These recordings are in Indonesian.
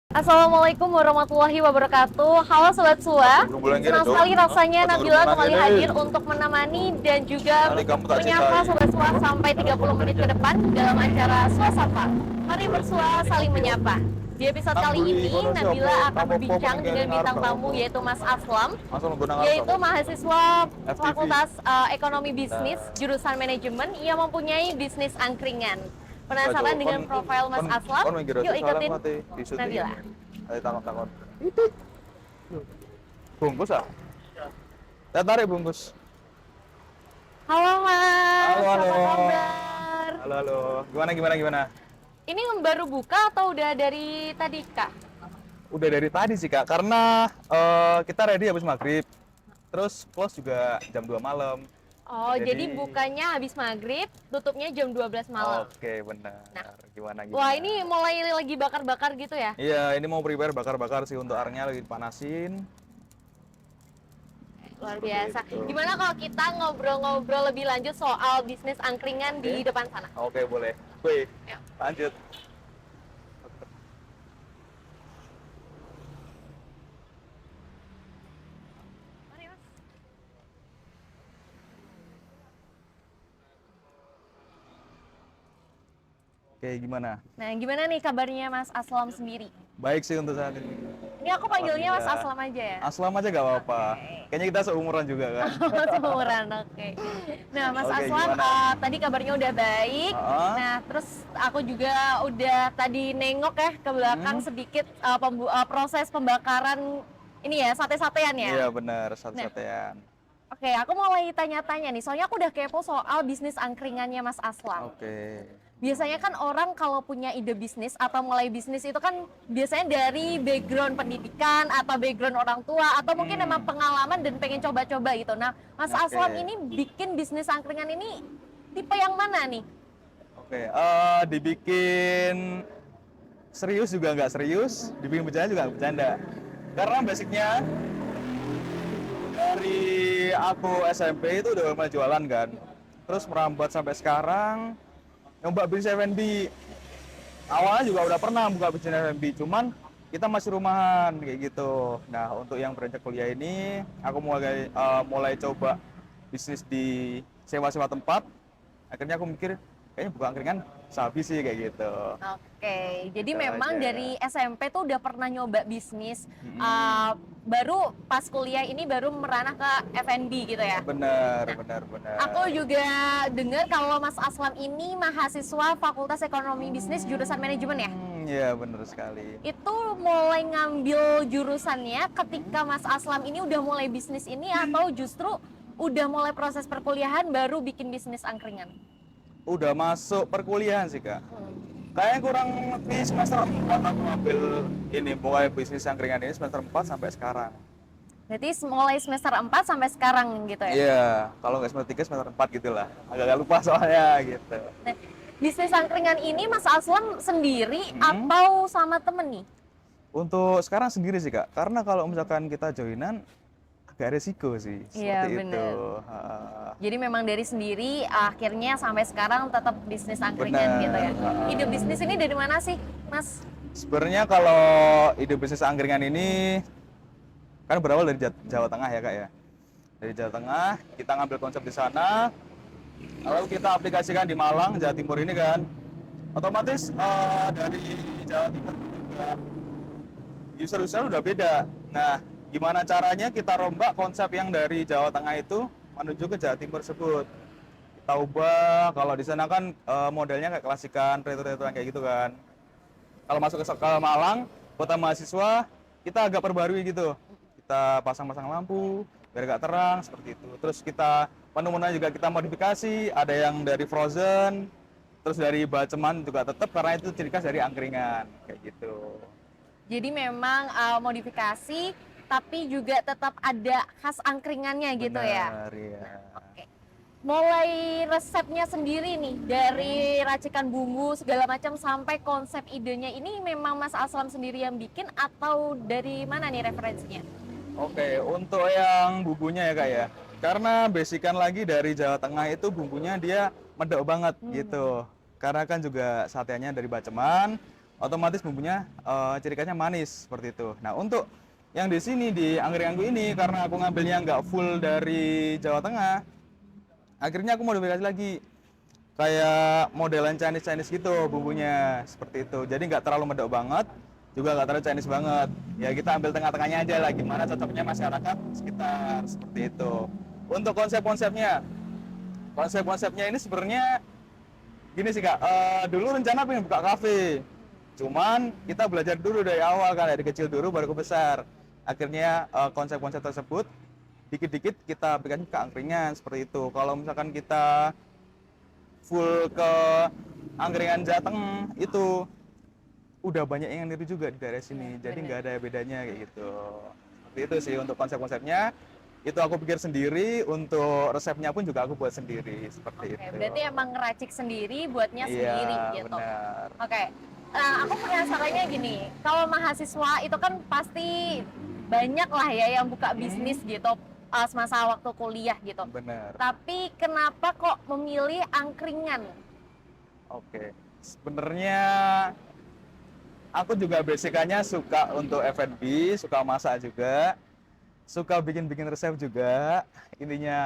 Assalamualaikum warahmatullahi wabarakatuh. Halo Sobat Sua, senang sekali rasanya Nabila kembali hadir untuk menemani dan juga menyapa Sobat Sua sampai 30 menit ke depan dalam acara Sua Sapa. Mari bersua saling menyapa. Di episode kali ini, Nabila akan berbincang dengan bintang tamu yaitu Mas Aslam, yaitu mahasiswa Fakultas Ekonomi Bisnis, jurusan Manajemen yang mempunyai bisnis angkringan. Penasaran dengan profil Mas Aslam? Yuk ikutin Nabila. Ayo takon. Itu. Bungkus ah? Saya tarik bungkus. Halo Mas, Halo. apa kabar? Halo. Gimana? Ini baru buka atau udah dari tadi Kak? Udah dari tadi sih Kak, karena kita ready habis maghrib. Terus close juga jam 2 malam. Oh, jadi bukanya habis maghrib, tutupnya jam 12 malam. Oke, benar. Nah. Gimana? Wah, ini mulai lagi bakar-bakar gitu ya? Iya, ini mau prepare bakar-bakar sih untuk arnya lagi dipanasin. Luar biasa. Gitu. Gimana kalau kita ngobrol-ngobrol lebih lanjut soal bisnis angkringan di depan sana? Oke, boleh. Wih, Yuk. lanjut. Mari, Mas. Oke, gimana? Nah, gimana nih kabarnya Mas Aslam sendiri? Baik sih untuk saat ini. Ini aku panggilnya Mas Alhamdulillah. Aslam aja ya? Aslam aja gak apa-apa. Kayaknya kita seumuran juga kan. Seumuran, oke. Nah, Mas Oke, Aslam, gimana? tadi kabarnya udah baik. Nah, terus aku juga udah tadi nengok ya ke belakang sedikit proses pembakaran ini ya, sate-satean ya. Iya benar, sate-satean. Oke, aku mulai tanya-tanya nih, soalnya aku udah kepo soal bisnis angkringannya Mas Aslam. Oke. Biasanya kan orang kalau punya ide bisnis atau mulai bisnis itu kan biasanya dari background pendidikan atau background orang tua atau mungkin emang pengalaman dan pengen coba-coba gitu. Nah, Mas Oke. Aslam ini bikin bisnis angkringan ini tipe yang mana nih? Oke, dibikin serius juga nggak serius, dibikin bercanda juga nggak bercanda. Karena basicnya dari aku SMP itu udah mulai jualan kan. Terus merambat sampai sekarang, nyoba bisnis F&B. Awalnya juga udah pernah buka bisnis F&B, cuman kita masih rumahan kayak gitu. Nah, untuk yang beranjak kuliah ini, aku mulai coba bisnis di sewa-sewa tempat. Akhirnya aku mikir, kayaknya buka angkringan sabi sih kayak gitu. Oke, jadi Gitu memang aja. dari SMP tuh udah pernah nyoba bisnis, baru pas kuliah ini baru meranah ke F&B gitu ya? Benar. Aku juga dengar kalau Mas Aslam ini mahasiswa Fakultas Ekonomi Bisnis jurusan Manajemen ya? Iya benar sekali. Itu mulai ngambil jurusannya ketika Mas Aslam ini udah mulai bisnis ini atau justru udah mulai proses perkuliahan baru bikin bisnis angkringan? Udah masuk perkuliahan sih Kak. Kayaknya kurang lebih semester 4 aku ambil ini, mulai bisnis angkringan ini semester 4 sampai sekarang. Berarti mulai semester 4 sampai sekarang gitu ya? Iya, kalau nggak semester 3, semester 4 gitu lah. Agak lupa soalnya gitu. Nah, bisnis angkringan ini Mas Aslam sendiri atau sama temen nih? Untuk sekarang sendiri sih Kak, karena kalau misalkan kita joinan agak resiko sih, Iya, seperti bener. itu. Jadi memang dari sendiri akhirnya sampai sekarang tetap bisnis angkringan Bener. gitu ya. Ide bisnis ini dari mana sih, Mas? Sebenarnya kalau ide bisnis angkringan ini kan berawal dari Jawa Tengah ya Kak ya. Dari Jawa Tengah, kita ngambil konsep di sana, lalu kita aplikasikan di Malang, Jawa Timur ini kan. Otomatis dari Jawa Timur juga user-user udah beda. Nah, gimana caranya kita rombak konsep yang dari Jawa Tengah itu menuju ke Jawa Timur tersebut. Kita ubah, kalau di sana kan modelnya kayak klasikan, retro-retroan kayak gitu kan. Kalau masuk ke Malang, kota mahasiswa, kita agak perbarui gitu. Kita pasang-pasang lampu, biar agak terang, seperti itu. Terus kita, menu-menunya juga kita modifikasi, ada yang dari frozen, terus dari baceman juga tetap, karena itu ciri khas dari angkringan, kayak gitu. Jadi memang modifikasi tapi juga tetap ada khas angkringannya gitu ya. Benar, iya. Oke. Mulai resepnya sendiri nih dari racikan bumbu segala macam sampai konsep idenya ini memang Mas Aslam sendiri yang bikin atau dari mana nih referensinya? Oke, untuk yang bumbunya ya Kak ya. Karena basican lagi dari Jawa Tengah itu bumbunya dia medok banget gitu. Karena kan juga satenya dari baceman, otomatis bumbunya ciri khasnya manis seperti itu. Nah, untuk yang di sini di angkringanku ini karena aku ngambilnya nggak full dari Jawa Tengah, akhirnya aku modifikasi lagi kayak modelan Chinese gitu bumbunya seperti itu. Jadi nggak terlalu medok banget, juga nggak terlalu Chinese banget. Ya kita ambil tengah-tengahnya aja lah, gimana cocoknya masyarakat sekitar seperti itu. Untuk konsep-konsepnya ini sebenarnya gini sih kak. Dulu rencana pengen buka kafe, cuman kita belajar dulu dari awal kan, dari kecil dulu baru ke besar. Akhirnya konsep-konsep tersebut dikit-dikit kita aplikasi ke angkringan seperti itu. Kalau misalkan kita full ke angkringan Jateng itu udah banyak yang niru juga di daerah sini, jadi nggak ada bedanya kayak gitu. Seperti itu sih untuk konsep-konsepnya. Itu aku pikir sendiri, untuk resepnya pun juga aku buat sendiri seperti itu. Berarti emang ngeracik sendiri, buatnya sendiri gitu. Benar. Aku penasarannya gini, kalau mahasiswa itu kan pasti banyak lah ya yang buka bisnis gitu semasa waktu kuliah gitu. Benar. Tapi kenapa kok memilih angkringan? Sebenarnya aku juga basicnya suka untuk F&B, suka masak juga, suka bikin resep juga. Intinya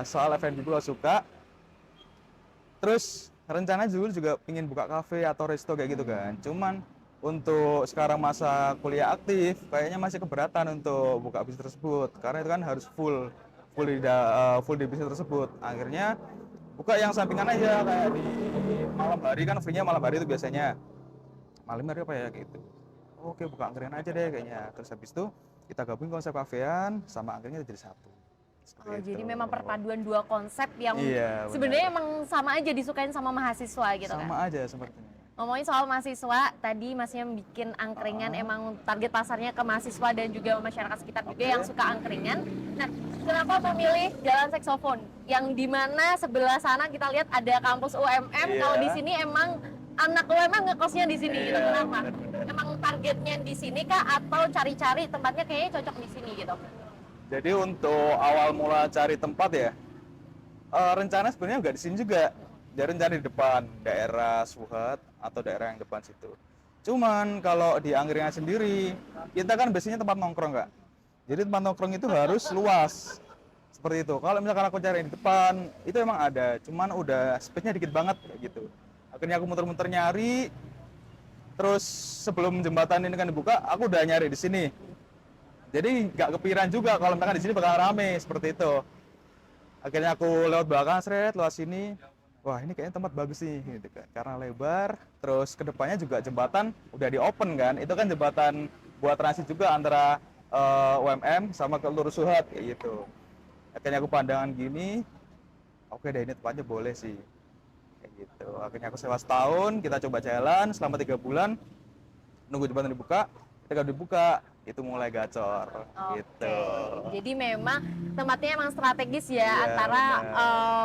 soal F&B gue suka. Terus rencana juga pingin buka kafe atau resto kayak gitu kan. Cuman untuk sekarang masa kuliah aktif kayaknya masih keberatan untuk buka bisnis tersebut karena itu kan harus full di bisnis tersebut. Akhirnya buka yang sampingan aja, kayak di malam hari kan free-nya malam hari itu biasanya. Malam hari apa ya gitu. Oke, buka angkringan aja deh kayaknya. Terus habis itu kita gabung konsep kafean sama angkringan jadi satu. Jadi memang perpaduan dua konsep yang benar. sebenarnya emang sama aja disukain sama mahasiswa gitu kan. Sama aja sepertinya. Ngomongin soal mahasiswa, tadi masnya bikin angkringan, emang target pasarnya ke mahasiswa dan juga masyarakat sekitar juga yang suka angkringan. Nah, kenapa memilih Jalan Saksofon? Yang dimana sebelah sana kita lihat ada kampus UMM, kalau di sini emang anak UMM ngekosnya di sini gitu. Kenapa? Emang targetnya di sini kah atau cari-cari tempatnya kayaknya cocok di sini gitu? Jadi untuk awal mula cari tempat ya, rencana sebenarnya nggak di sini juga. Jadi rencana di depan daerah Suhat atau daerah yang depan situ. Cuman kalau di angkringan sendiri, kita kan biasanya tempat nongkrong nggak. Jadi tempat nongkrong itu harus luas seperti itu. Kalau misalkan aku cari di depan, itu emang ada, cuman udah space-nya dikit banget kayak gitu. Akhirnya aku muter-muter nyari. Terus sebelum jembatan ini kan dibuka, aku udah nyari di sini. Jadi nggak kepikiran juga kalau misalkan di sini bakal rame seperti itu. Akhirnya aku lewat belakang, lewat sini. Wah, ini kayaknya tempat bagus nih gitu kan. Karena lebar, terus kedepannya juga jembatan udah di open kan. Itu kan jembatan buat transit juga antara UMM sama ke Lurus Suhat kayak gitu. Akhirnya aku pandangan gini, oke deh ini tempatnya boleh sih. Kayak gitu. Akhirnya aku sewa setahun, kita coba jalan selama 3 bulan. Nunggu jembatan dibuka, ketika dibuka itu mulai gacor gitu. Jadi memang tempatnya emang strategis ya, antara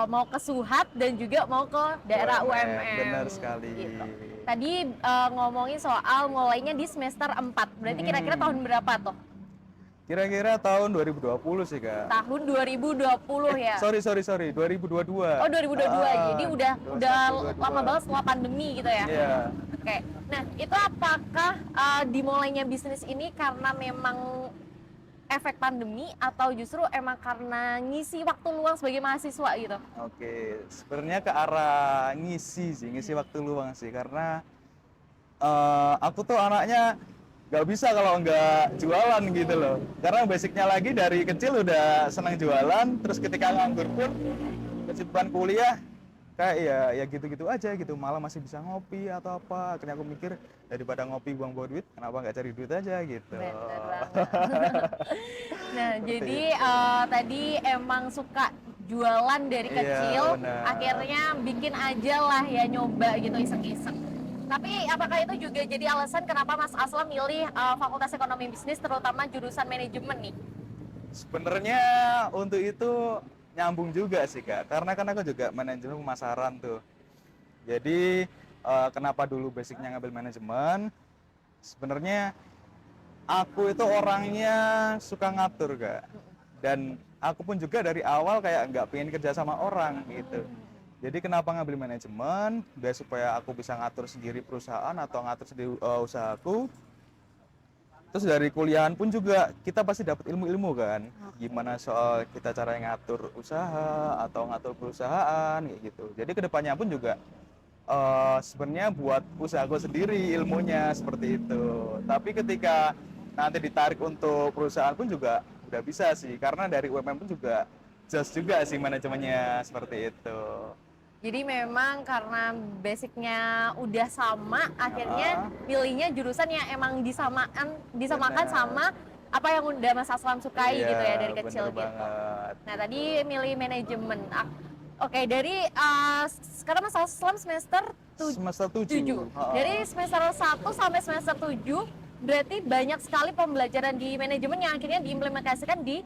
mau ke Suhat dan juga mau ke daerah UMM. Benar sekali. Gitu. Tadi ngomongin soal mulainya di semester 4. Berarti kira-kira tahun berapa tuh? Kira-kira tahun 2020 sih kak. Tahun 2020 ya? Sorry 2022. Oh 2022, jadi udah lama banget setelah pandemi gitu ya? Iya. Oke, nah itu apakah dimulainya bisnis ini karena memang efek pandemi atau justru emang karena ngisi waktu luang sebagai mahasiswa gitu? Oke, sebenarnya ke arah ngisi waktu luang sih, karena aku tuh anaknya nggak bisa kalau nggak jualan gitu loh. Karena basicnya lagi dari kecil udah senang jualan, terus ketika nganggur pun kesibukan kuliah kayak ya gitu-gitu aja gitu, malah masih bisa ngopi atau apa. Akhirnya aku mikir daripada ngopi buang-buang duit, kenapa nggak cari duit aja gitu. Bener banget. Nah jadi tadi emang suka jualan dari kecil, akhirnya bikin aja lah ya, nyoba gitu iseng-iseng. Tapi apakah itu juga jadi alasan kenapa Mas Aslam milih Fakultas Ekonomi Bisnis, terutama jurusan manajemen nih? Sebenarnya untuk itu nyambung juga sih kak, karena kan aku juga manajemen pemasaran tuh. Jadi kenapa dulu basicnya ngambil manajemen? Sebenarnya aku itu orangnya suka ngatur kak, dan aku pun juga dari awal kayak nggak pengen kerja sama orang gitu. Jadi kenapa ngambil manajemen? Biar supaya aku bisa ngatur sendiri perusahaan atau ngatur sendiri usahaku. Terus dari kuliahan pun juga kita pasti dapat ilmu-ilmu kan. Gimana soal kita cara ngatur usaha atau ngatur perusahaan kayak gitu. Jadi kedepannya pun juga sebenarnya buat usahaku sendiri ilmunya seperti itu. Tapi ketika nanti ditarik untuk perusahaan pun juga udah bisa sih. Karena dari UMM pun juga jelas juga sih manajemennya seperti itu. Jadi memang karena basicnya udah sama, akhirnya pilihnya jurusan yang emang disamakan sama apa yang udah Mas Aslam sukai gitu ya dari kecil gitu. Banget. Nah tadi milih manajemen. Oke, dari sekarang Mas Aslam semester 7. Dari semester 1 sampai semester 7 berarti banyak sekali pembelajaran di manajemen yang akhirnya diimplementasikan di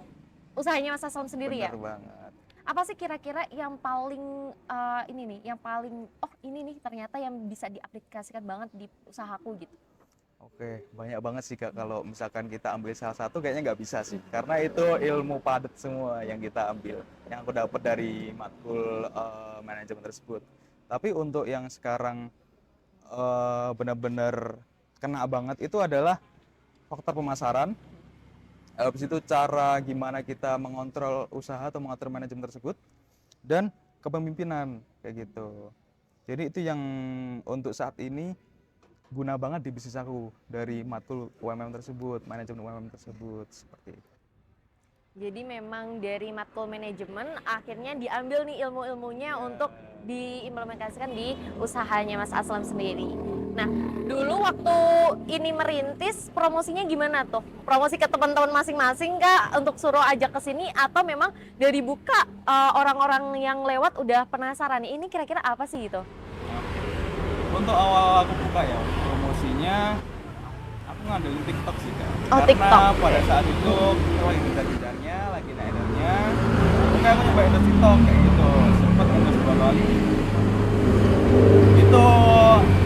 usahanya Mas Aslam sendiri. Bener ya. Banget. Apa sih kira-kira yang paling ini nih ternyata yang bisa diaplikasikan banget di usahaku gitu? Oke, banyak banget sih Kak. Kalau misalkan kita ambil salah satu kayaknya nggak bisa sih, karena itu ilmu padat semua yang kita ambil, yang aku dapat dari matkul manajemen tersebut. Tapi untuk yang sekarang benar-benar kena banget itu adalah faktor pemasaran. Habis itu cara gimana kita mengontrol usaha atau mengatur manajemen tersebut, dan kepemimpinan kayak gitu. Jadi itu yang untuk saat ini guna banget di bisnis aku dari matkul UMM tersebut, manajemen UMM tersebut seperti itu. Jadi memang dari matkul manajemen akhirnya diambil nih ilmu-ilmunya untuk diimplementasikan di usahanya Mas Aslam sendiri. Nah, dulu waktu ini merintis promosinya gimana tuh? Promosi ke teman-teman masing-masing kah untuk suruh ajak ke sini, atau memang dari buka orang-orang yang lewat udah penasaran nih ini kira-kira apa sih gitu? Untuk awal aku buka ya promosinya, aku ngandelin TikTok sih Kak. Oh, Karena TikTok. pada saat itu kita lagi gencar-gencarnya, lagi naik-naiknya, oke aku coba endorse TikTok kayak gitu. Sempet endorse 2 kali. Itu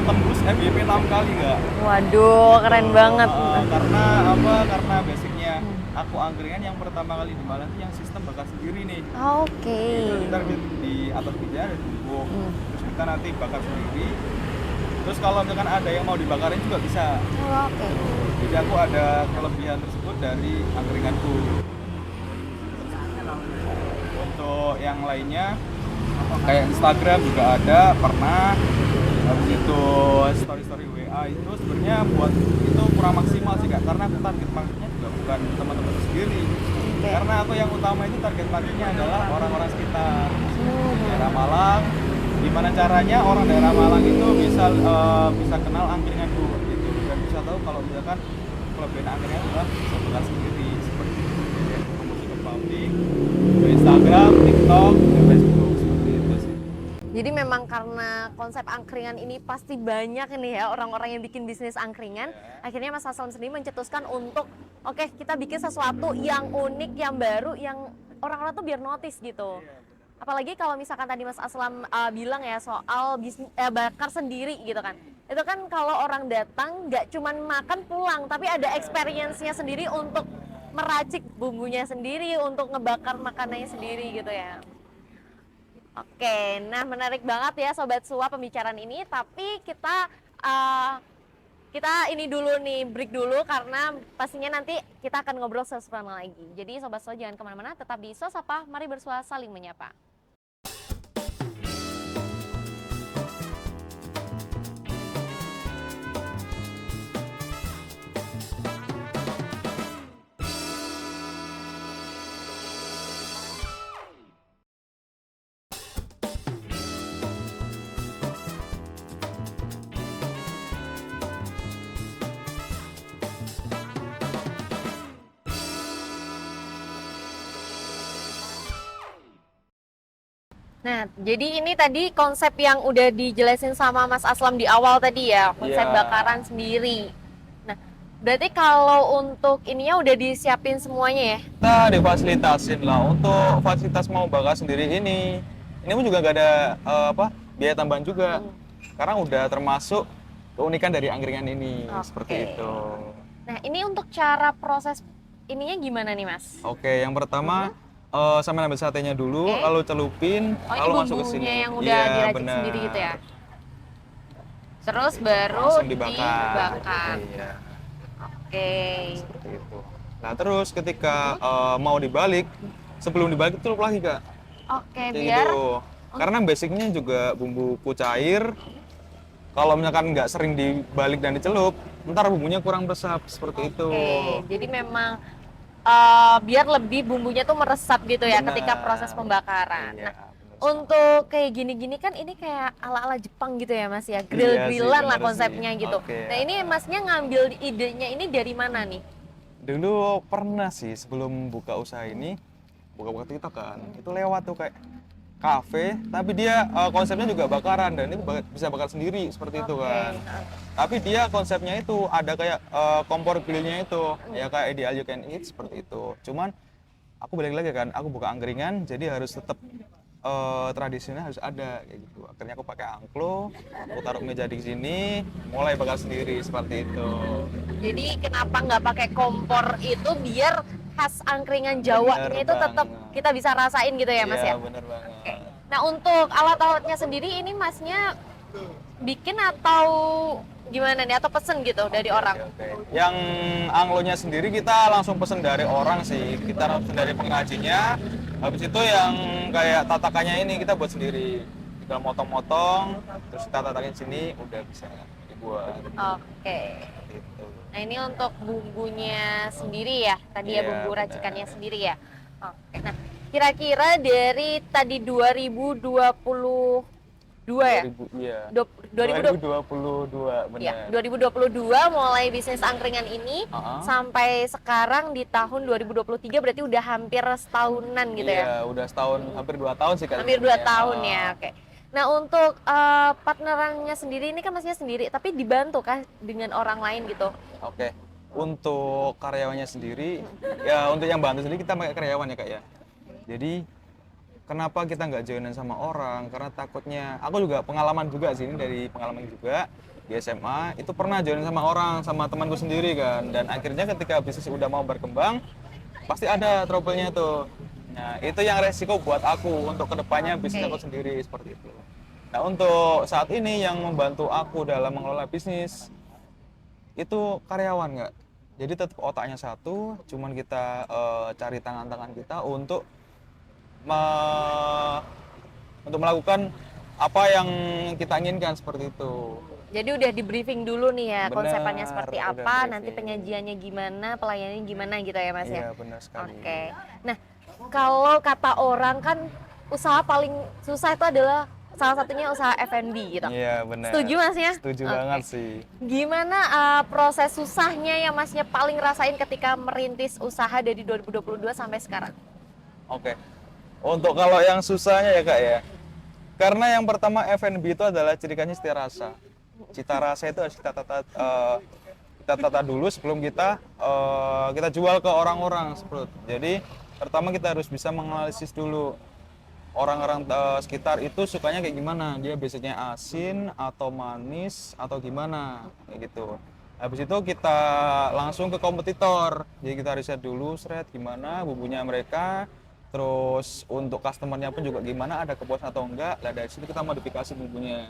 tembus FYP 6 kali Kak. Waduh, keren banget. Karena apa? Karena basicnya aku angkringan yang pertama kali di Malang itu yang sistem bakar sendiri nih. Oke. Itu ntar di atas meja ada tumpuk, terus kita nanti bakar sendiri. Terus kalau misalkan ada yang mau dibakarin juga bisa. Oke. Jadi aku ada kelebihan tersebut dari angkringanku. Untuk yang lainnya kayak Instagram juga ada pernah. Habis itu story WA itu sebenarnya buat itu kurang maksimal sih Kak, karena aku target marketnya juga bukan teman-teman sendiri. Karena aku yang utama itu target marketnya adalah orang-orang sekitar daerah Malang. Gimana caranya orang daerah Malang itu bisa kenal angkringanku gitu, dan bisa tahu kalau misalkan kelebihan angkringan adalah bisa bakar sendiri seperti itu. Jadi aku promosi ke publik, ke Instagram, TikTok, ke Facebook seperti itu sih. Jadi memang karena konsep angkringan ini pasti banyak ini ya orang-orang yang bikin bisnis angkringan. Akhirnya Mas Aslam sendiri mencetuskan untuk oke, kita bikin sesuatu yang unik, yang baru, yang orang-orang tuh biar notice gitu. Apalagi kalau misalkan tadi Mas Aslam bilang ya soal bisnis bakar sendiri gitu kan. Itu kan kalau orang datang nggak cuman makan pulang, tapi ada experience-nya sendiri untuk meracik bumbunya sendiri, untuk ngebakar makanannya sendiri gitu ya. Oke, nah menarik banget ya Sobat Sua pembicaraan ini, tapi kita ini dulu nih, break dulu karena pastinya nanti kita akan ngobrol sesuatu lagi. Jadi Sobat Sua jangan kemana-mana, tetap di Sosapa, mari bersua saling menyapa. Nah, jadi ini tadi konsep yang udah dijelasin sama Mas Aslam di awal tadi ya, konsep bakaran sendiri. Nah, berarti kalau untuk ininya udah disiapin semuanya ya? Kita difasilitasin lah untuk fasilitas mau bakar sendiri ini pun juga gak ada biaya tambahan juga, karena udah termasuk keunikan dari angkringan ini. Seperti itu. Nah, ini untuk cara proses ininya gimana nih Mas? Oke, yang pertama Sama ambil satenya dulu, Oke. lalu celupin, Oh, ini lalu masuk ke bumbunya sini. yang udah Iya, diracik benar. sendiri gitu ya. Terus baru Langsung dibakar. dibakar. Iya, Oke. seperti itu. Nah, terus ketika mau dibalik, sebelum dibalik celup lagi, Kak. Oke, Kayak biar gitu. Karena basicnya juga bumbu cair. Kalau misalkan nggak sering dibalik dan dicelup, ntar bumbunya kurang meresap seperti itu. oke. Jadi memang biar lebih bumbunya tuh meresap gitu ya ketika proses Benar. pembakaran. Iya, Nah, benar sekali. untuk kayak gini-gini kan ini kayak ala-ala Jepang gitu ya Mas ya, Iya sih, grill-grillan lah benar konsepnya sih. gitu. Oke, Nah ya. ini Masnya ngambil idenya ini dari mana nih? Dulu pernah sih sebelum buka usaha ini, buka-buka TikTok kan, itu lewat tuh kayak kafe, tapi dia konsepnya juga bakaran dan itu bisa bakar sendiri seperti itu kan. Tapi dia konsepnya itu ada kayak kompor grillnya itu, ya kayak Ideal You Can Eat seperti itu. Cuman aku balik lagi kan, aku buka angkringan, jadi harus tetap tradisinya harus ada kayak gitu. Akhirnya aku pakai angklo, aku taruh meja di sini, mulai bakar sendiri seperti itu. Jadi kenapa nggak pakai kompor itu biar khas angkringan Jawanya Bener itu tetap banget. kita bisa rasain gitu ya Mas ya? Iya, bener banget. Oke. Nah untuk alat-alatnya sendiri ini Masnya bikin atau gimana nih? Atau pesen gitu dari orang? Oke. Yang anglonya sendiri kita langsung pesen dari orang sih. Kita langsung dari pengrajinnya. Habis itu yang kayak tatakannya ini kita buat sendiri. Tinggal motong-motong, terus kita tatakin sini, udah bisa dibuat. Oke. Gitu. Nah ini untuk bumbunya sendiri ya, tadi ya Iya, bumbu benar. racikannya sendiri ya. Oke, nah kira-kira dari tadi 2022 ya? 2000, iya. 2022 2022, ya, benar. 2022 mulai bisnis angkringan ini sampai sekarang di tahun 2023 berarti udah hampir setahunan gitu ya? Iya, udah setahun, hampir 2 tahun sih Kak. Hampir 2 sebenarnya. tahun ya, oke. Nah untuk partnerannya sendiri ini kan masnya sendiri, tapi dibantu kah dengan orang lain gitu? Oke. Untuk karyawannya sendiri, ya untuk yang bantu sendiri kita pakai karyawan ya Kak ya. Jadi kenapa kita nggak joinan sama orang? Karena takutnya, aku juga pengalaman juga sih, ini dari pengalaman juga di SMA, itu pernah join sama orang, sama temanku sendiri kan. Dan akhirnya ketika bisnis udah mau berkembang, pasti ada trouble-nya tuh. Nah itu yang resiko buat aku untuk kedepannya bisnis aku sendiri seperti itu. Nah untuk saat ini yang membantu aku dalam mengelola bisnis, itu karyawan nggak. Jadi tetap otaknya satu, cuman kita cari tangan-tangan kita untuk melakukan apa yang kita inginkan seperti itu. Jadi udah di briefing dulu nih ya, Benar, konsepnya seperti udah apa, nanti briefing. penyajiannya gimana, pelayanannya gimana gitu ya Mas ya? Iya benar sekali. Oke. Nah, kalau kata orang kan usaha paling susah itu adalah salah satunya usaha F&B gitu. Iya benar. Setuju Mas ya? Setuju Oke. banget sih. Gimana proses susahnya yang Masnya paling rasain ketika merintis usaha dari 2022 sampai sekarang? Oke. Untuk kalau yang susahnya ya Kak ya. Karena yang pertama F&B itu adalah ciri khasnya cita rasa. Cita rasa itu harus kita tata dulu sebelum kita jual ke orang-orang seperti itu. Jadi pertama kita harus bisa menganalisis dulu orang-orang sekitar itu sukanya kayak gimana. Dia biasanya asin atau manis atau gimana kayak gitu. Habis itu kita langsung ke kompetitor. Jadi kita riset dulu gimana bumbunya mereka. Terus untuk customernya pun juga gimana, ada kepuasan atau enggak. Lah dari situ kita modifikasi bumbunya.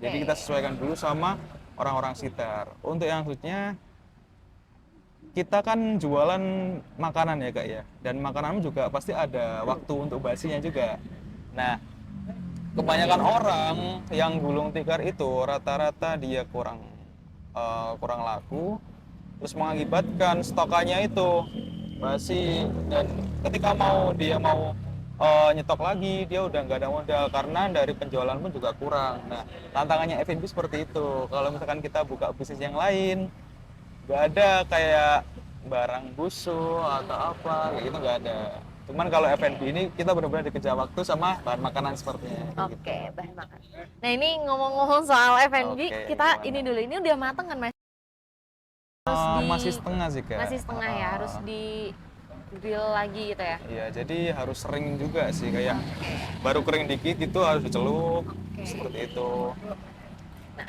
Jadi kita sesuaikan dulu sama orang-orang sekitar. Untuk yang selanjutnya, kita kan jualan makanan ya Kak ya. Dan makanan juga pasti ada waktu untuk basinya juga. Nah, kebanyakan orang yang gulung tikar itu rata-rata dia kurang laku. Terus mengakibatkan stokannya itu basi, dan ketika dia mau nyetok lagi, dia udah nggak ada modal karena dari penjualan pun juga kurang. Nah tantangannya F&B seperti itu. Kalau misalkan kita buka bisnis yang lain, nggak ada kayak barang busuk atau apa kayak gitu, nggak ada. Cuman kalau F&B ini kita benar-benar dikejar waktu sama bahan makanan sepertinya. Oke, bahan makanan. Nah ini ngomong-ngomong soal F&B, kita gimana? ini dulu, ini udah mateng kan Mas? Masih setengah sih Kak. Masih setengah ya, harus di grill lagi gitu ya? Iya, jadi harus sering juga sih, kayak baru kering dikit itu harus dicelup, seperti itu. Nah,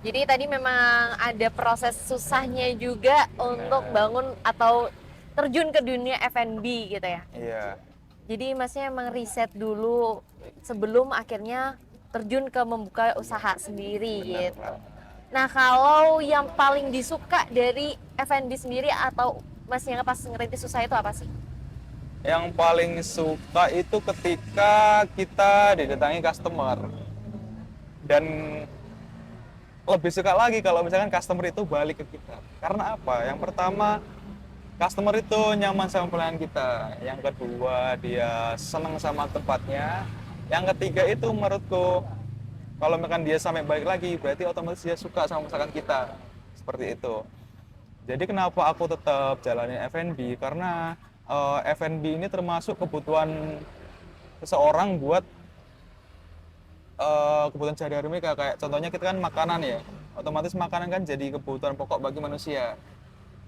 jadi tadi memang ada proses susahnya juga untuk bangun atau terjun ke dunia F&B gitu ya? Iya. Jadi Masnya emang riset dulu sebelum akhirnya terjun ke membuka usaha sendiri gitu. Nah, kalau yang paling disuka dari F&B sendiri atau Masnya pas ngerintis usaha itu apa sih? Yang paling suka itu ketika kita didatangi customer. Dan lebih suka lagi kalau misalkan customer itu balik ke kita. Karena apa? Yang pertama, customer itu nyaman sama pelayanan kita. Yang kedua, dia senang sama tempatnya. Yang ketiga itu menurutku, kalau misalkan dia sampai balik lagi, berarti otomatis dia suka sama masakan kita. Seperti itu. Jadi kenapa aku tetap jalanin F&B? Karena F&B ini termasuk kebutuhan seseorang buat kebutuhan sehari-hari mereka. Kayak contohnya kita kan makanan ya, otomatis makanan kan jadi kebutuhan pokok bagi manusia.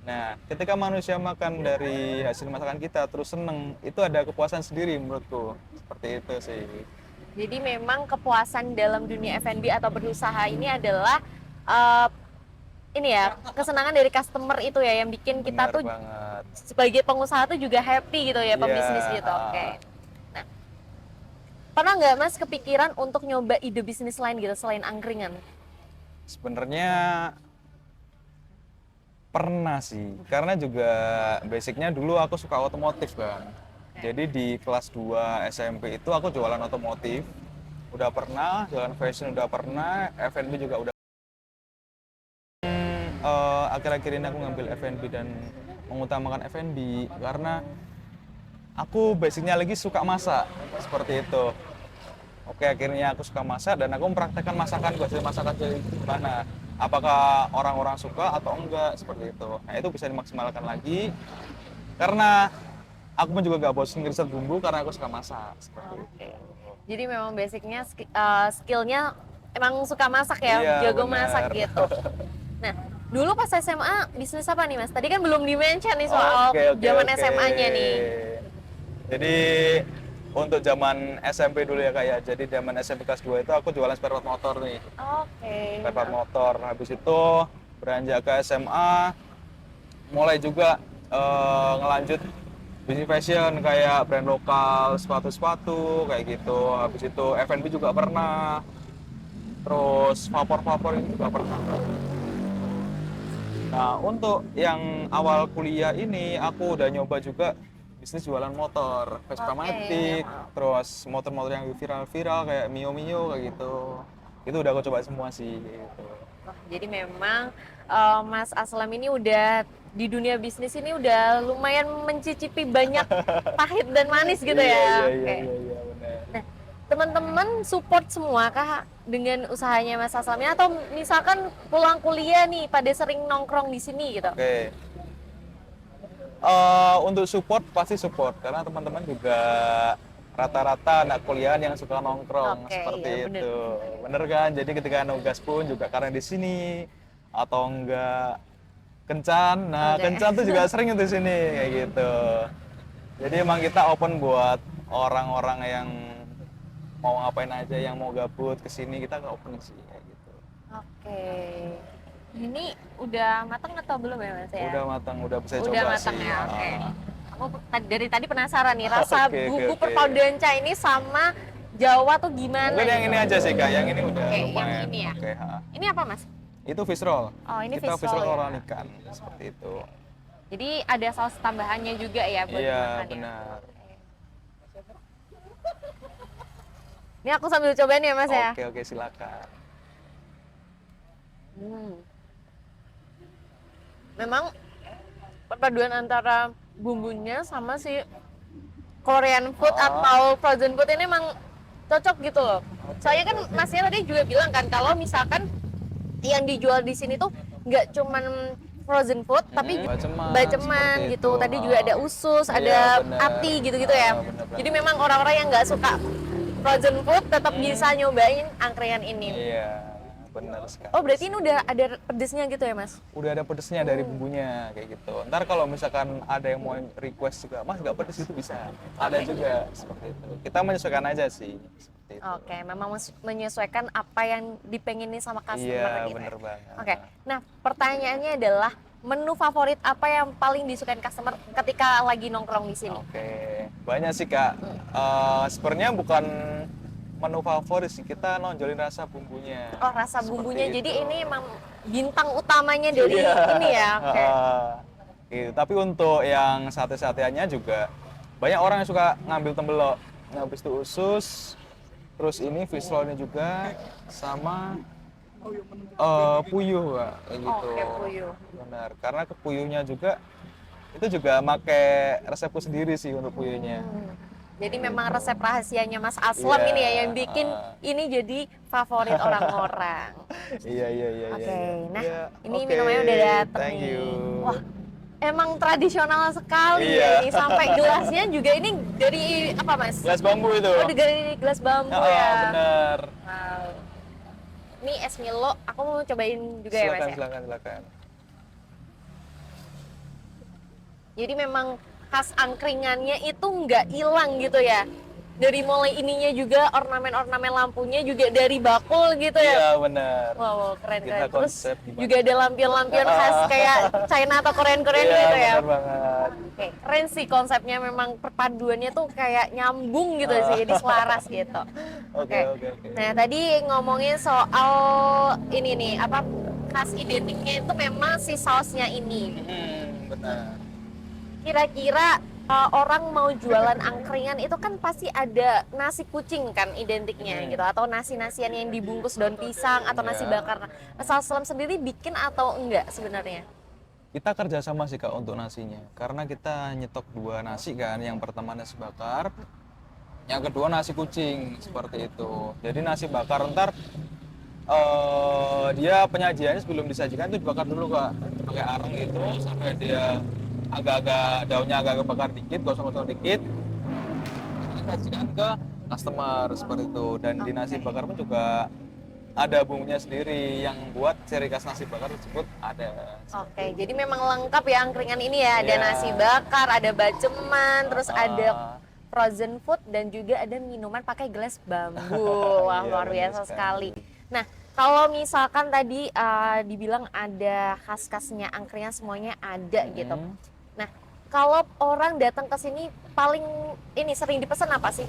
Nah, ketika manusia makan dari hasil masakan kita terus seneng, itu ada kepuasan sendiri menurutku. Seperti itu sih. Jadi memang kepuasan dalam dunia F&B atau berusaha ini adalah eh, ini ya, kesenangan dari customer itu ya yang bikin kita Benar tuh banget. sebagai pengusaha tuh juga happy gitu ya, pebisnis gitu. Oke. Nah, pernah nggak Mas kepikiran untuk nyoba ide bisnis lain gitu selain angkringan? Sebenarnya pernah sih, karena juga basicnya dulu aku suka otomotif kan. Jadi di kelas 2 SMP itu aku jualan otomotif. Udah pernah, jualan fashion udah pernah, F&B juga udah. Akhir-akhir ini aku ngambil F&B dan mengutamakan F&B karena aku basicnya lagi suka masak, seperti itu. Oke, akhirnya aku suka masak dan aku mempraktekkan masakan hasil masakan dari gimana. Apakah orang-orang suka atau enggak, seperti itu. Nah, itu bisa dimaksimalkan lagi karena aku pun juga gak bosan ngeriset bumbu karena aku suka masak, seperti itu. Jadi memang basicnya skillnya emang suka masak ya, Iya, jago benar. masak gitu. Nah, dulu pas SMA bisnis apa nih Mas? Tadi kan belum di-mention nih soal zaman SMA-nya nih. Jadi untuk zaman SMP dulu ya Kak ya. Jadi zaman SMP kelas 2 itu aku jualan spare part motor nih. Oke. Spare part motor. Habis itu beranjak ke SMA, mulai juga ngelanjut bisnis fashion kayak brand lokal, sepatu-sepatu kayak gitu. Habis itu F&B juga pernah. Terus vapor-vapor itu juga pernah. Nah, untuk yang awal kuliah ini aku udah nyoba juga bisnis jualan motor, Vespa Matic, terus motor-motor yang viral-viral kayak Mio Mio kayak gitu. Itu udah aku coba semua sih gitu. Jadi memang Mas Aslam ini udah di dunia bisnis ini udah lumayan mencicipi banyak pahit dan manis gitu ya. Iya, benar. Nah, teman-teman support semua kah dengan usahanya Mas Aslamnya atau misalkan pulang kuliah nih pada sering nongkrong di sini gitu? Oke. Untuk support pasti support karena teman-teman juga rata-rata anak kuliahan yang suka nongkrong seperti iya, itu. Bener kan? Jadi ketika nugas pun juga karena di sini atau enggak kencan. Nah, kencan tuh juga sering di sini kayak gitu. Jadi emang kita open buat orang-orang yang mau ngapain aja, yang mau gabut ke sini kita open sih kayak gitu. Oke. Ini udah matang atau belum ya Mas ya? Udah matang, udah bisa Udah coba matang sih. ya, oke. Aku dari tadi penasaran nih rasa Oke, bumbu oke. perpaduan Chinese sama Jawa tuh gimana? Mungkin yang gitu? ini aja sih Kak, yang ini udah Oke, yang lumayan. ini ya. Oke, ha. Ini apa Mas? Itu fish roll. Oh, ini Kita fish roll ya. roll ikan seperti itu. Jadi ada saus tambahannya juga ya buat Iya, dimakan ya? benar. Ini aku sambil cobain ya Mas ya? Oke, silakan. Memang perpaduan antara bumbunya sama si Korean food atau frozen food ini emang cocok gitu loh. Soalnya kan Masnya tadi juga bilang kan kalau misalkan yang dijual di sini tuh nggak cuman frozen food tapi baceman gitu. Itu. Tadi juga ada usus, Iya, ada bener. ati gitu-gitu ya. Bener. Jadi memang orang-orang yang nggak suka frozen food tetap bisa nyobain angkringan ini. Iya, benar sekali. Oh, berarti ini udah ada pedesnya gitu ya, Mas? Udah ada pedesnya dari bumbunya kayak gitu. Ntar kalau misalkan ada yang mau request juga, Mas nggak pedes itu bisa. Ada juga seperti itu. Kita menyesuaikan aja sih. Seperti itu. Oke, memang menyesuaikan apa yang dipenginin sama customer Iya, gitu. bener banget. Oke, nah pertanyaannya adalah menu favorit apa yang paling disukain customer ketika lagi nongkrong di sini? Oke, banyak sih Kak. Sebenarnya bukan menu favorit sih, kita nonjolin rasa bumbunya. Oh, rasa Seperti bumbunya. itu. Jadi ini emang bintang utamanya dari Iya. ini ya. Oke. Gitu. Tapi untuk yang sate-sateannya juga banyak orang yang suka ngambil tembelok. Nah, habis itu usus, terus ini fish roll-nya juga sama puyuh, Kak, kayak gitu. Oke, puyuh. Benar, karena ke puyuhnya juga itu juga pakai resepku sendiri sih untuk puyuhnya. Jadi memang resep rahasianya Mas Aslam Iya. ini ya yang bikin ini jadi favorit orang-orang. Iya. Oke, nah Iya, ini oke, minumannya udah datang thank nih. you. Wah, emang tradisional sekali Iya. ya ini. Sampai gelasnya juga ini dari apa Mas? Gelas bambu itu. Oh, dari gelas bambu ya. Benar. Wow. Ini es Milo, aku mau cobain juga ya Mas ya. Silakan. Jadi memang khas angkringannya itu nggak hilang gitu ya. Dari mulai ininya juga ornamen-ornamen lampunya juga dari bakul gitu ya. Iya, benar. Wow, keren. Kita Terus konsep gimana? juga ada lampion-lampion khas kayak China atau Korean-Korean Iya, gitu ya. benar banget. Oke, keren sih konsepnya, memang perpaduannya tuh kayak nyambung gitu sih, jadi selaras gitu. Oke. Nah, tadi ngomongin soal ini nih, apa khas identiknya itu memang si sausnya ini. Benar. Kira-kira orang mau jualan angkringan itu kan pasti ada nasi kucing kan identiknya gitu, atau nasi-nasian yang dibungkus daun pisang atau nasi bakar. Mas Aslam sendiri bikin atau enggak sebenarnya? Kita kerjasama sih Kak untuk nasinya, karena kita nyetok 2 nasi kan, yang pertama nasi bakar, yang kedua nasi kucing, seperti itu. Jadi nasi bakar ntar dia penyajiannya sebelum disajikan itu dibakar dulu Kak, pakai arang gitu sampai dia agak-agak daunnya agak bakar dikit, gosong-gosong dikit, sajikan ke customer seperti itu. Dan di nasi bakar pun juga ada bumbunya sendiri yang buat ciri khas nasi bakar tersebut ada. Oke, jadi memang lengkap ya angkringan ini ya. Ada Iya. nasi bakar, ada baceman, terus ada frozen food dan juga ada minuman pakai gelas bambu. Wah, Iya, luar benar biasa sekali. Nah, kalau misalkan tadi dibilang ada khas-khasnya angkringan semuanya ada gitu. Nah, kalau orang datang ke sini paling ini sering dipesan apa sih?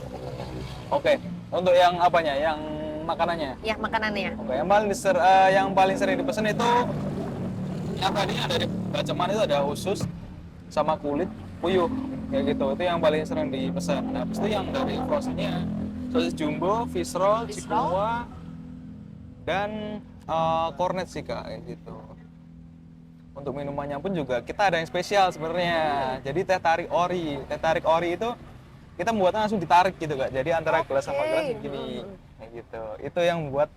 Oke, untuk yang apanya? Yang makanannya? Ya, makanannya. Oke, yang paling sering dipesan itu yang tadinya dari baceman itu ada usus sama kulit puyuh kayak gitu. Itu yang paling sering dipesan. Nah, habis itu yang dari frozennya sosis jumbo, fish roll, cikua, dan cornet sih Kak, kayak gitu. Untuk minumannya pun juga kita ada yang spesial sebenarnya. Jadi teh tarik ori. Teh tarik ori itu kita membuatnya langsung ditarik gitu Kak. Jadi antara gelas sama gelas begini. Kayak gitu. Itu yang membuat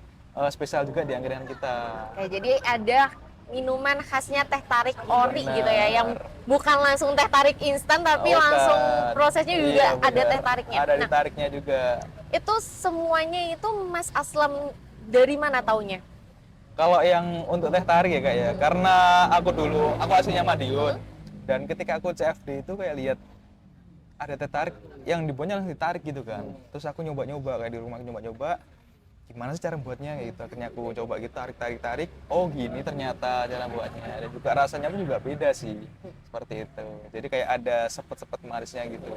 spesial juga di angkringan kita. Oke, jadi ada minuman khasnya teh tarik ori gitu ya, yang bukan langsung teh tarik instan tapi langsung prosesnya juga ada teh tariknya. Ada ditariknya juga. Itu semuanya itu Mas Aslam dari mana taunya? Kalau yang untuk teh tarik ya Kak ya, karena aku aslinya Madiun, dan ketika aku CFD itu kayak lihat ada teh tarik yang dibuatnya langsung ditarik gitu kan. Terus aku nyoba-nyoba kayak di rumah, nyoba-nyoba gimana sih cara buatnya gitu. Akhirnya aku coba gitu tarik. Oh gini ternyata cara buatnya. Dan juga rasanya pun juga beda sih. Seperti itu. Jadi kayak ada sepet-sepet manisnya gitu.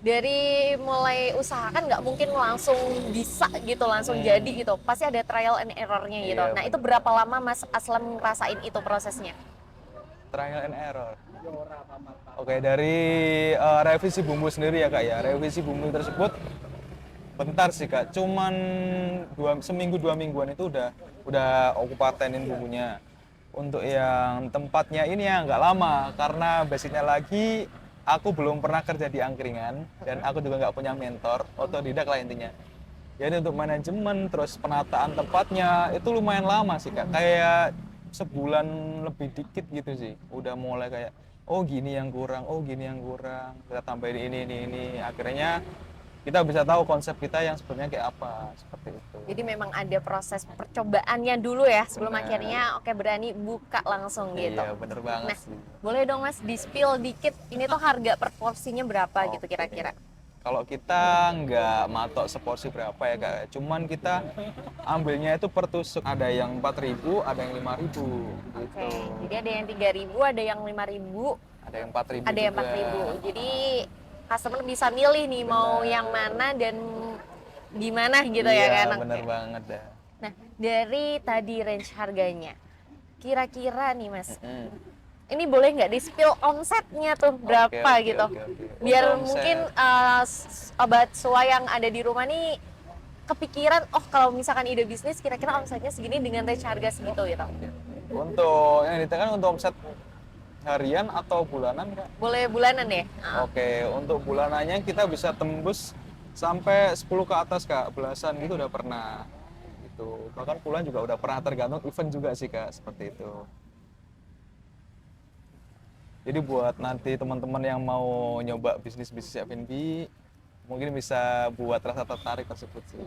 Dari mulai usaha kan nggak mungkin langsung bisa gitu, langsung jadi gitu. Pasti ada trial and error-nya gitu. Iya, Nah, itu berapa lama Mas Aslam ngerasain itu prosesnya? Trial and error. Oke, dari revisi bumbu sendiri ya Kak ya. Revisi bumbu tersebut bentar sih Kak. Cuman seminggu 2 mingguan itu udah aku patenin bumbunya. Untuk yang tempatnya ini ya nggak lama, karena basicnya lagi aku belum pernah kerja di angkringan dan aku juga nggak punya mentor, otodidak lah intinya. Jadi untuk manajemen terus penataan tempatnya itu lumayan lama sih Kak. Kayak sebulan lebih dikit gitu sih. Udah mulai kayak oh gini yang kurang, kita tambahin ini. Akhirnya kita bisa tahu konsep kita yang sebenarnya kayak apa, seperti itu. Jadi memang ada proses percobaannya dulu ya sebelum akhirnya oke berani buka langsung gitu. Iya, bener banget Nah, sih. boleh dong Mas di-spill dikit ini tuh harga per porsinya berapa gitu kira-kira? Kalau kita nggak matok seporsi berapa ya Kak, cuman kita ambilnya itu per tusuk. Ada yang 4.000, ada yang 5.000 gitu. Oke, jadi ada yang 3.000, ada yang 5.000, Ada yang 4.000 ada yang juga. 4.000. Jadi customer bisa milih nih mau yang mana dan gimana gitu ya kan. Bener banget dah. Nah, dari tadi range harganya, kira-kira nih Mas, ini boleh nggak di-spill omsetnya tuh berapa gitu? Biar Untuk mungkin sobat SUA yang ada di rumah nih kepikiran, oh kalau misalkan ide bisnis kira-kira omsetnya segini dengan range harga segitu gitu. Untuk yang ditekan untuk omset harian atau bulanan Kak? Boleh bulanan ya? Oke, untuk bulanannya kita bisa tembus sampai 10 ke atas Kak, belasan gitu udah pernah. Gitu. Bahkan puluhan juga udah pernah, tergantung event juga sih Kak, seperti itu. Jadi buat nanti teman-teman yang mau nyoba bisnis-bisnis F&B, mungkin bisa buat rasa tertarik tersebut sih.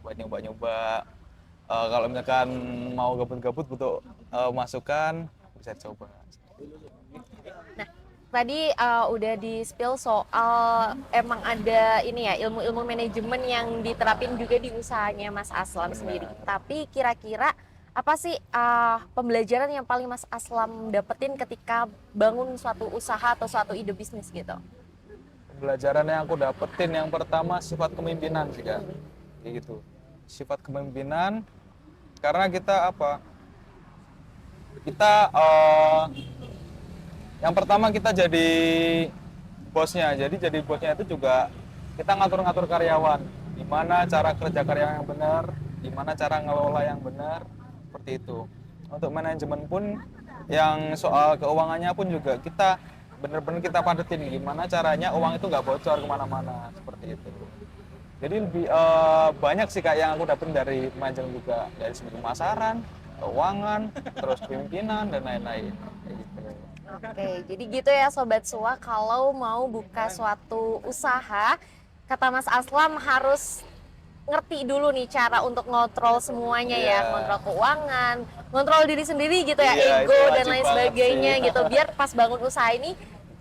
Buat nyoba-nyoba. Kalau misalkan mau gabut-gabut butuh masukan, bisa coba. Nah, tadi udah di-spill soal emang ada ini ya, ilmu-ilmu manajemen yang diterapin juga di usahanya Mas Aslam sendiri. Tapi kira-kira apa sih pembelajaran yang paling Mas Aslam dapetin ketika bangun suatu usaha atau suatu ide bisnis gitu? Pembelajaran yang aku dapetin yang pertama sifat kepemimpinan sih Kak. Kayak gitu. Sifat kepemimpinan karena kita apa? Kita yang pertama kita jadi bosnya. Jadi bosnya itu juga kita ngatur-ngatur karyawan. Gimana cara kerja karyawan yang benar, gimana cara ngelola yang benar, seperti itu. Untuk manajemen pun yang soal keuangannya pun juga kita benar-benar kita padetin gimana caranya uang itu nggak bocor kemana-mana, seperti itu. Jadi lebih banyak sih Kak yang aku dapetin dari manajemen juga, dari segi pemasaran, keuangan, terus pimpinan dan lain-lain. Kayak gitu. Oke, jadi gitu ya Sobat SUA, kalau mau buka suatu usaha, kata Mas Aslam harus ngerti dulu nih cara untuk ngontrol semuanya ya, kontrol keuangan, ngontrol diri sendiri gitu ya, ego dan lain sebagainya gitu, biar pas bangun usaha ini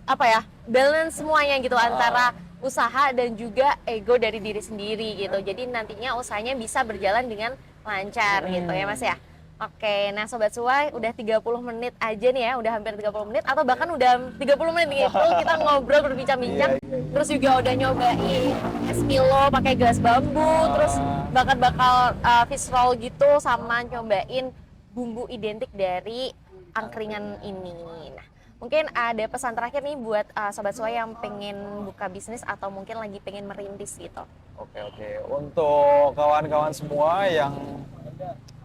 apa ya, balance semuanya gitu antara usaha dan juga ego dari diri sendiri gitu. Jadi nantinya usahanya bisa berjalan dengan lancar gitu ya Mas ya. Oke, nah Sobat SUA udah 30 menit aja nih ya, udah hampir 30 menit atau bahkan udah 30 menit nih kita ngobrol berbincang-bincang, terus juga udah nyobain es Milo pakai gelas bambu, terus bakal fish roll gitu, sama nyobain bumbu identik dari angkringan ini. Nah, mungkin ada pesan terakhir nih buat Sobat SUA yang pengen buka bisnis atau mungkin lagi pengen merintis gitu. Oke. Untuk kawan-kawan semua yang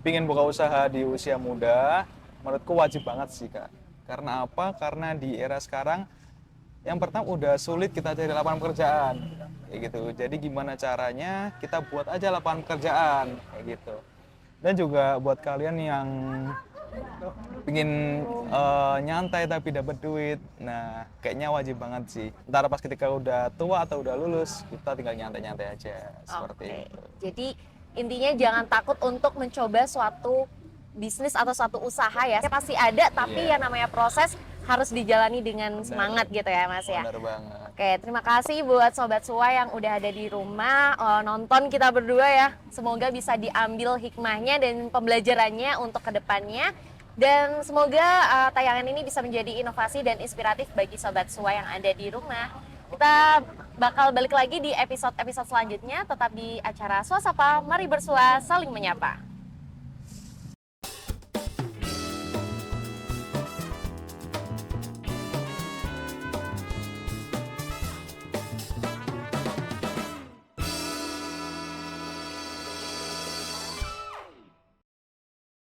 pingin buka usaha di usia muda, menurutku wajib banget sih Kak. Karena apa? Karena di era sekarang yang pertama udah sulit kita cari lapangan pekerjaan, kayak gitu. Jadi gimana caranya kita buat aja lapangan pekerjaan, kayak gitu. Dan juga buat kalian yang pingin nyantai tapi dapat duit, nah kayaknya wajib banget sih. Ntar pas ketika udah tua atau udah lulus, kita tinggal nyantai-nyantai aja, seperti itu. Jadi intinya jangan takut untuk mencoba suatu bisnis atau suatu usaha ya. Pasti ada, tapi yang namanya proses harus dijalani dengan semangat gitu ya Mas ya. Benar banget. Oke, terima kasih buat Sobat SUA yang udah ada di rumah nonton kita berdua ya. Semoga bisa diambil hikmahnya dan pembelajarannya untuk kedepannya. Dan semoga tayangan ini bisa menjadi inovasi dan inspiratif bagi Sobat SUA yang ada di rumah. Kita bakal balik lagi di episode-episode selanjutnya, tetap di acara Suasapa, mari bersua, saling menyapa.